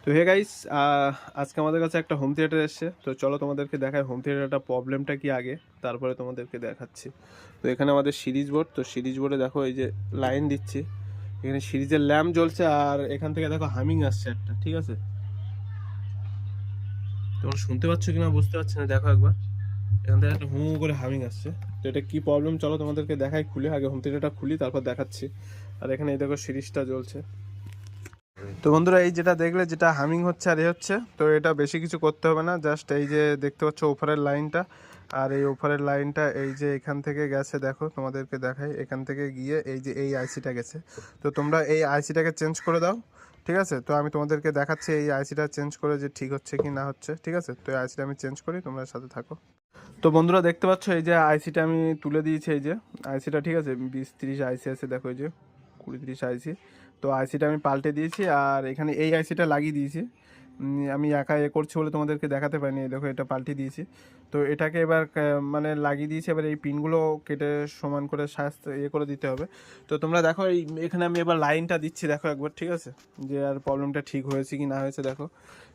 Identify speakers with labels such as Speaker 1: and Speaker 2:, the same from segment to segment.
Speaker 1: তো hey guys, আজকে আমাদের কাছে একটা হোম থিয়েটার এসেছে। তো চলো তোমাদেরকে দেখাই হোম থিয়েটারটা প্রবলেমটা কি আগে, তারপরে তোমাদেরকে দেখাচ্ছি। তো এখানে আমাদের সিরিজ বোর্ড, তো সিরিজ বোর্ডে দেখো এই যে লাইন দিচ্ছি, এখানে সিরিজের ল্যাম্প জ্বলছে, আর এখান থেকে দেখো হামিং আসছে একটা, ঠিক আছে? তোমরা শুনতে পাচ্ছ কিনা বুঝতে পারছি না, দেখো একবার এখান থেকে একটা হু করে হামিং আসছে। তো এটা কি প্রবলেম চলো তোমাদেরকে দেখাই, খুলে আগে হোম থিয়েটারটা খুলি তারপর দেখাচ্ছি। আর এখানে এই দেখো সিরিজটা জ্বলছে। তো বন্ধুরা, এই যেটা দেখলে যেটা হামিং হচ্ছে আর হচ্ছে, তো এটা বেশি কিছু করতে হবে না, জাস্ট এই যে দেখতে পাচ্ছ ওপরের লাইনটা, আর এই ওপরের লাইনটা এই যে এখান থেকে গেছে, দেখো তোমাদেরকে দেখাই, এখান থেকে গিয়ে এই যে এই আইসিটা গেছে। তো তোমরা এই আইসিটাকে চেঞ্জ করে দাও, ঠিক আছে? তো আমি তোমাদেরকে দেখাচ্ছি এই আইসিটা চেঞ্জ করে যে ঠিক হচ্ছে কি না হচ্ছে, ঠিক আছে? তো এই আইসিটা আমি চেঞ্জ করি, তোমরা সাথে থাকো। তো বন্ধুরা দেখতে পাচ্ছ এই যে আইসিটা আমি তুলে দিয়েছি, এই যে আইসিটা, ঠিক আছে? 20-30 আইসি আছে, দেখো এই যে 20-30 আইসি। তো আইসিটা আমি পাল্টে দিয়েছি, আর এখানে এই আইসিটা লাগিয়ে দিয়েছি। আমি একা করছি বলে তোমাদেরকে দেখাতে পারিনি, এই দেখো এটা পাল্টে দিয়েছি। তো এটাকে এবার মানে লাগিয়ে দিয়েছি, এবার এই পিনগুলো কেটে সমান করে করে দিতে হবে। তো তোমরা দেখো এই এখানে আমি এবার লাইনটা দিচ্ছি, দেখো একবার, ঠিক আছে? যে আর প্রবলেমটা ঠিক হয়েছে কি না হয়েছে দেখো।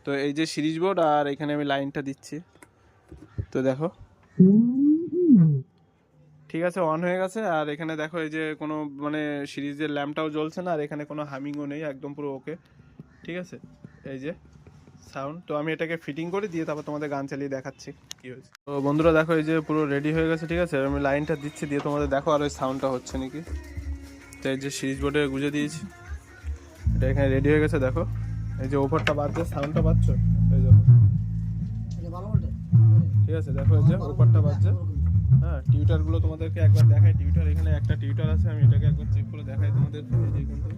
Speaker 1: তো এই যে সিরিজ বোর্ড, আর এখানে আমি লাইনটা দিচ্ছি, তো দেখো ঠিক আছে, অন হয়ে গেছে। আর এখানে দেখো এই যে কোনো মানে সিরিজের ল্যাম্পটাও জ্বলছে না, আর এখানে কোনো হামিংও নেই, একদম পুরো ওকে, ঠিক আছে? এই যে সাউন্ড। তো আমি এটাকে ফিটিং করে দিয়ে তারপর তোমাদের গান চালিয়ে দেখাচ্ছি কি হয়েছে। তো বন্ধুরা দেখো এই যে পুরো রেডি হয়ে গেছে, ঠিক আছে? আমি লাইনটা দিচ্ছি, দিয়ে তোমাদের দেখো আর ওই সাউন্ডটা হচ্ছে নাকি। তো এই যে সিরিজ বোর্ডে গুঁজে দিয়েছি, এটা এখানে রেডি হয়ে গেছে, দেখো এই যে ওভারটা বাজছে, সাউন্ডটা পাচ্ছ, এই দেখো, ঠিক আছে? দেখো এই যে ওভারটা বাজছে। হ্যাঁ, টিউটারগুলো তোমাদেরকে একবার দেখাই, টিউটার এখানে একটা টিউটার আছে, আমি এটাকে একবার চেক করে দেখাই তোমাদেরকে, এই যে এখান থেকে,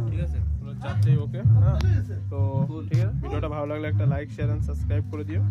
Speaker 1: ঠিক আছে? পুরো চারটেই ওকে। হ্যাঁ, তো ঠিক আছে, ভিডিওটা ভালো লাগলে একটা লাইক, শেয়ার অ্যান্ড সাবস্ক্রাইব করে দিও।